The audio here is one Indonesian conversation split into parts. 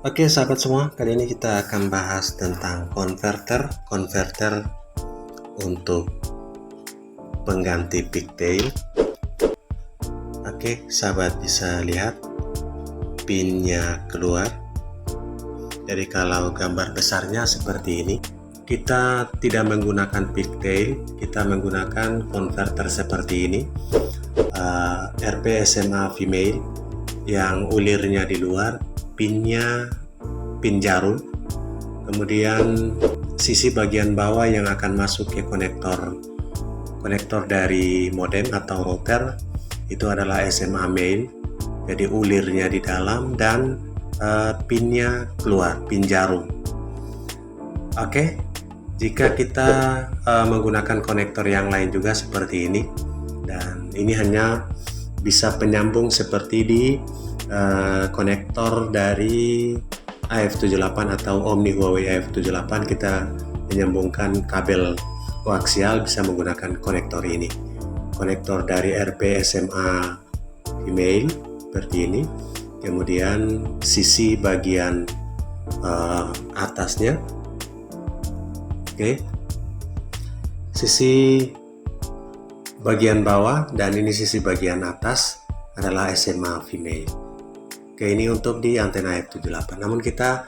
Oke sahabat semua, kali ini kita akan bahas tentang konverter untuk pengganti pigtail. Oke sahabat bisa lihat pinnya keluar. Jadi kalau gambar besarnya seperti ini, kita tidak menggunakan pigtail, kita menggunakan konverter seperti ini, RP SMA female yang ulirnya di luar, pinnya pin jarum, kemudian sisi bagian bawah yang akan masuk ke konektor dari modem atau router itu adalah SMA male, jadi ulirnya di dalam dan pinnya keluar, pin jarum. Oke, jika kita menggunakan konektor yang lain juga seperti ini, dan ini hanya bisa penyambung seperti di konektor dari AF78 atau Omni Huawei AF78, kita menyambungkan kabel koaksial bisa menggunakan konektor ini. Konektor dari RP SMA female seperti ini, kemudian sisi bagian atasnya, sisi bagian bawah, dan ini sisi bagian atas adalah SMA female. Ini untuk di antena F78. Namun kita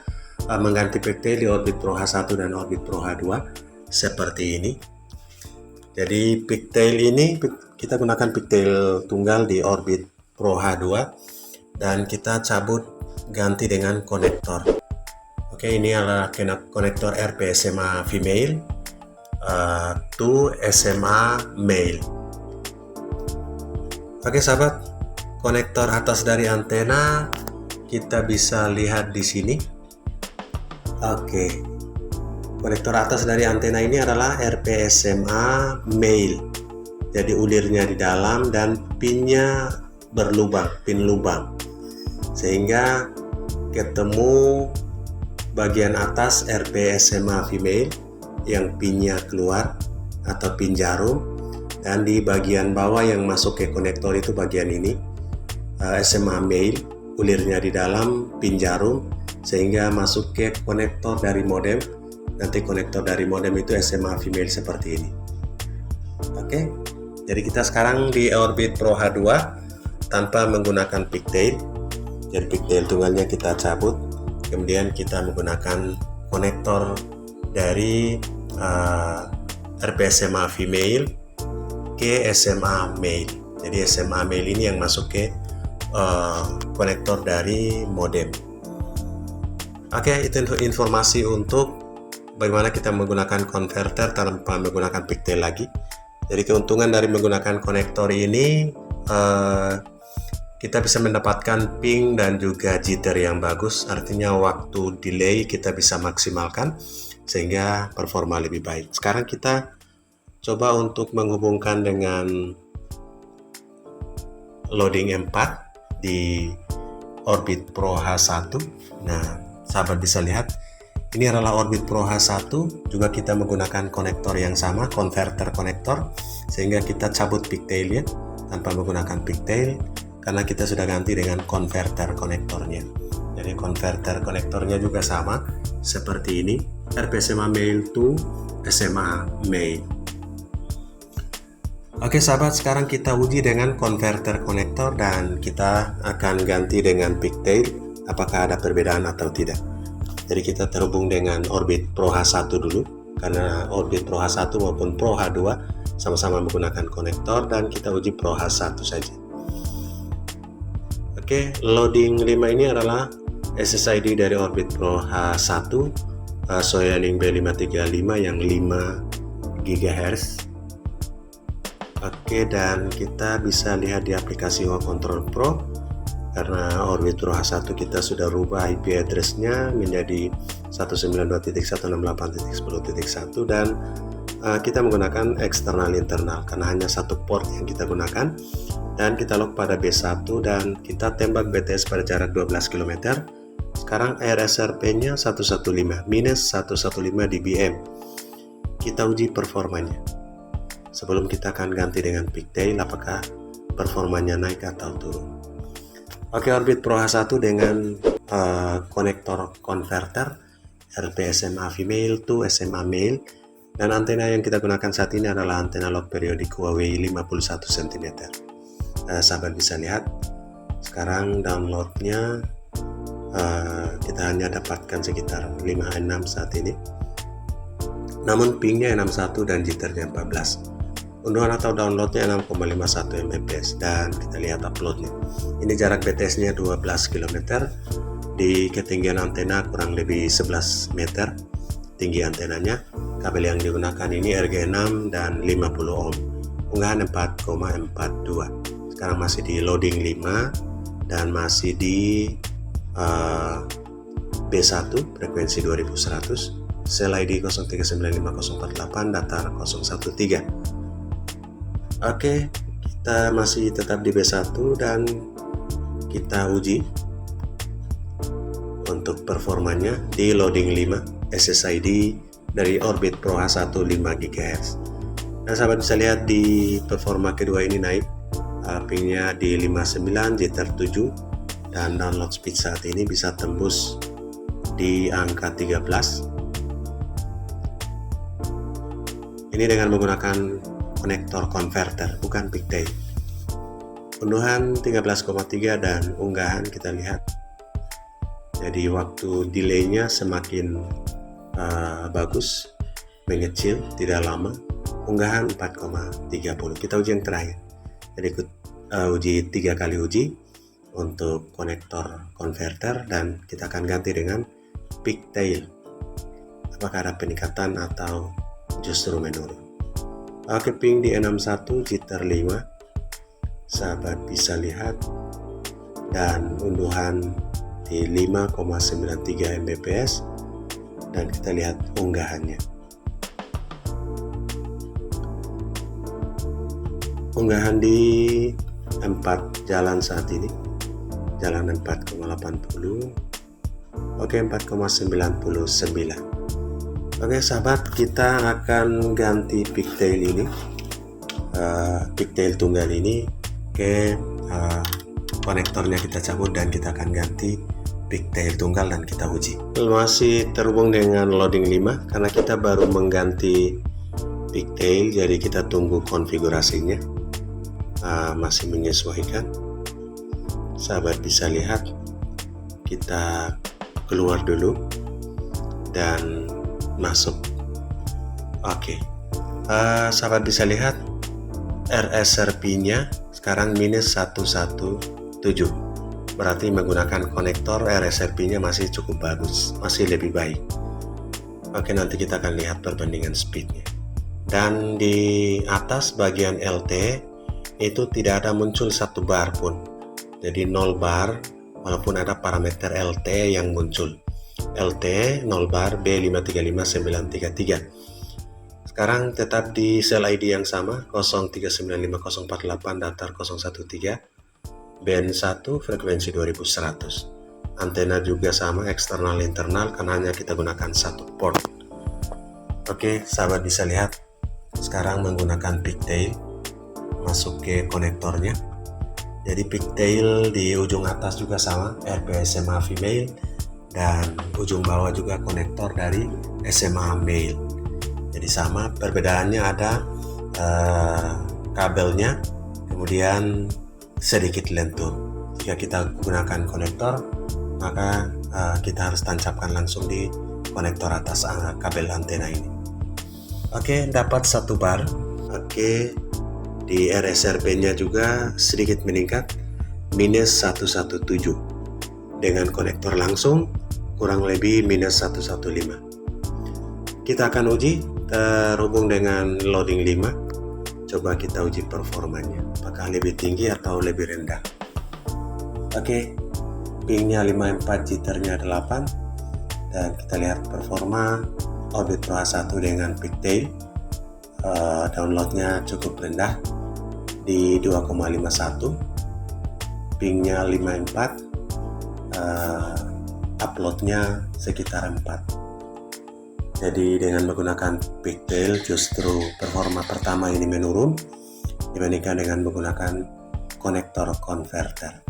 mengganti pigtail di Orbit Pro H1 dan Orbit Pro H2 seperti ini. Jadi pigtail ini kita gunakan pigtail tunggal di Orbit Pro H2 dan kita cabut ganti dengan konektor. Ini adalah konektor RP SMA female to SMA male. Sahabat, konektor atas dari antena kita bisa lihat di sini. Konektor atas dari antena ini adalah RP SMA male. Jadi ulirnya di dalam dan pinnya berlubang, pin lubang. Sehingga ketemu bagian atas RP SMA female yang pinnya keluar atau pin jarum, dan di bagian bawah yang masuk ke konektor itu bagian ini SMA male, ulirnya di dalam, pin jarum, sehingga masuk ke konektor dari modem. Nanti konektor dari modem itu SMA female seperti ini. Jadi kita sekarang di Orbit Pro H2 tanpa menggunakan pigtail. Jadi pigtail tunggalnya kita cabut, kemudian kita menggunakan konektor dari RP SMA female ke SMA male. Jadi SMA male ini yang masuk ke konektor dari modem. Itu informasi untuk bagaimana kita menggunakan konverter tanpa menggunakan pigtail lagi. Jadi keuntungan dari menggunakan konektor ini, kita bisa mendapatkan ping dan juga jitter yang bagus. Artinya waktu delay kita bisa maksimalkan sehingga performa lebih baik. Sekarang kita coba untuk menghubungkan dengan loading 4 di Orbit Pro H1. Nah, sahabat bisa lihat ini adalah Orbit Pro H1, juga kita menggunakan konektor yang sama, konverter konektor, sehingga kita cabut pigtailnya tanpa menggunakan pigtail karena kita sudah ganti dengan konverter konektornya. Jadi konverter konektornya juga sama seperti ini, RP SMA male to SMA male. Sahabat, sekarang kita uji dengan konverter konektor dan kita akan ganti dengan pigtail apakah ada perbedaan atau tidak. Jadi kita terhubung dengan Orbit Pro H1 dulu, karena Orbit Pro H1 maupun Pro H2 sama-sama menggunakan konektor, dan kita uji Pro H1 saja. Loading 5 ini adalah SSID dari Orbit Pro H1 Soyaning B535 yang 5 GHz. Dan kita bisa lihat di aplikasi Web Control Pro, karena Orbit Pro H1 kita sudah rubah IP address-nya menjadi 192.168.10.1 dan kita menggunakan eksternal internal karena hanya satu port yang kita gunakan, dan kita log pada B1 dan kita tembak BTS pada jarak 12 km. Sekarang RSRP-nya 115 dBm. Kita uji performanya. Sebelum kita akan ganti dengan pigtail, apakah performanya naik atau turun. Orbit Pro H1 dengan konektor converter RP-SMA female to SMA male, dan antena yang kita gunakan saat ini adalah antena lock periodik Huawei 51 cm. Sahabat bisa lihat sekarang downloadnya kita hanya dapatkan sekitar 56 saat ini, namun pingnya 61 dan jitternya 14. Unduhan atau downloadnya 6,51 Mbps, dan kita lihat uploadnya. Ini jarak BTS nya 12 km, di ketinggian antena kurang lebih 11 meter tinggi antenanya. Kabel yang digunakan ini RG6 dan 50 ohm, unggahan 4,42. Sekarang masih di loading 5 dan masih di B1 frekuensi 2100, sel ID 03950448, datar 013. Oke, kita masih tetap di B1 dan kita uji untuk performanya di loading 5 SSID dari Orbit Pro H1 5 GHz. Nah, sahabat bisa lihat di performa kedua ini naik, pingnya di 59, jitter 7, dan download speed saat ini bisa tembus di angka 13. Ini dengan menggunakan konektor converter, bukan pigtail. Unduhan 13,3 dan unggahan kita lihat. Jadi waktu delaynya semakin bagus, mengecil, tidak lama. Unggahan 4,30. Kita uji yang terakhir. Jadi uji 3 kali uji untuk konektor converter, dan kita akan ganti dengan pigtail. Apakah ada peningkatan atau justru menurun? Oke, ping di 61, jitter 5, sahabat bisa lihat, dan unduhan di 5,93 Mbps, dan kita lihat unggahannya. Unggahan di 4 jalan saat ini, jalan 4,80, oke 4,99. Oke sahabat, kita akan ganti pigtail ini, pigtail tunggal ini ke konektornya kita cabut, dan kita akan ganti pigtail tunggal dan kita uji. Masih terhubung dengan loading 5 karena kita baru mengganti pigtail, jadi kita tunggu konfigurasinya masih menyesuaikan. Sahabat bisa lihat, kita keluar dulu dan masuk. Oke, sahabat bisa lihat RSRP nya sekarang minus 117, berarti menggunakan konektor RSRP nya masih cukup bagus, masih lebih baik. Oke, nanti kita akan lihat perbandingan speednya. Dan di atas bagian LT itu tidak ada muncul 1 bar pun, jadi 0 bar, walaupun ada parameter LT yang muncul. LT 0 bar B535933. Sekarang tetap di sel ID yang sama 03950448, datar 013, band 1 frekuensi 2100. Antena juga sama, eksternal internal, karena hanya kita gunakan 1 port. Oke, sahabat bisa lihat sekarang menggunakan pigtail masuk ke konektornya. Jadi pigtail di ujung atas juga sama, RP-SMA female, dan ujung bawah juga konektor dari SMA male. Jadi sama, perbedaannya ada kabelnya, kemudian sedikit lentur. Jika kita gunakan konektor, maka kita harus tancapkan langsung di konektor atas kabel antena ini. Oke, dapat 1 bar. Oke, di RSRP nya juga sedikit meningkat, minus 117. Dengan konektor langsung kurang lebih minus 115. Kita akan uji terhubung dengan loading 5. Coba kita uji performanya, apakah lebih tinggi atau lebih rendah. Oke, pingnya 54, jitternya 8, dan kita lihat performa Orbit Pro H1 dengan pigtail. Downloadnya cukup rendah di 2,51, pingnya 54, uploadnya sekitar 4. Jadi dengan menggunakan pigtail justru performa pertama ini menurun dibandingkan dengan menggunakan konektor converter.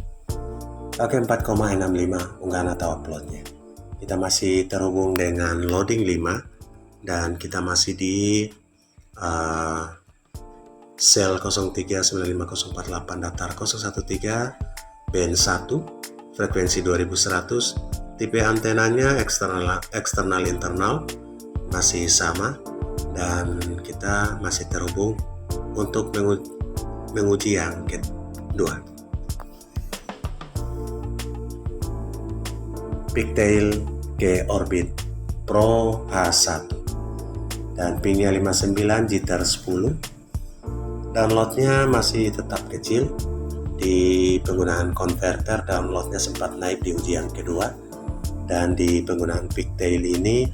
Oke, 4,65 unggahan atau uploadnya. Kita masih terhubung dengan loading 5 dan kita masih di sel 039548 datar 013 band 1 frekuensi 2100. Tipe antenanya eksternal internal masih sama dan kita masih terhubung untuk menguji yang kedua. Pigtail ke Orbit Pro A1 dan pinnya 59, jitter 10. Downloadnya masih tetap kecil. Di penggunaan konverter downloadnya sempat naik di ujian kedua, dan di penggunaan pigtail ini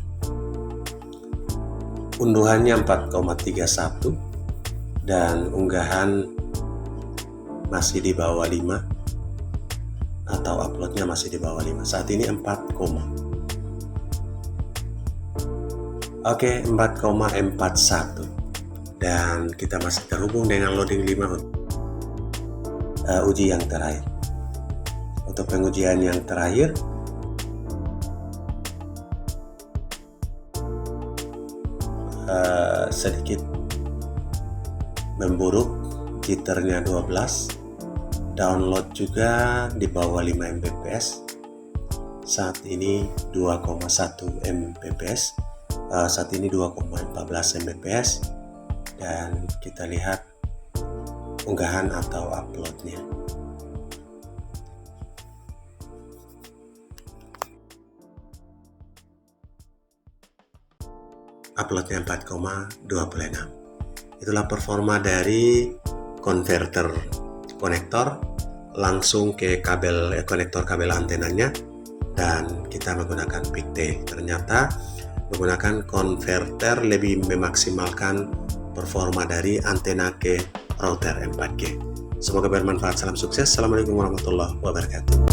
unduhannya 4,31 dan unggahan masih di bawah 5 atau uploadnya masih di bawah 5. Saat ini 4, Oke, 4,41 dan kita masih terhubung dengan loading 5 uji yang terakhir. Untuk pengujian yang terakhir sedikit memburuk, jitternya 12, download juga di bawah 5 Mbps. Saat ini 2,1 Mbps, saat ini 2,14 Mbps, dan kita lihat unggahan atau uploadnya. Uploadnya 4,26. Itulah performa dari konverter konektor langsung ke kabel konektor kabel antenanya, dan kita menggunakan pigtail. Ternyata menggunakan konverter lebih memaksimalkan performa dari antena ke router 4G. Semoga bermanfaat. Salam sukses. Assalamualaikum warahmatullahi wabarakatuh.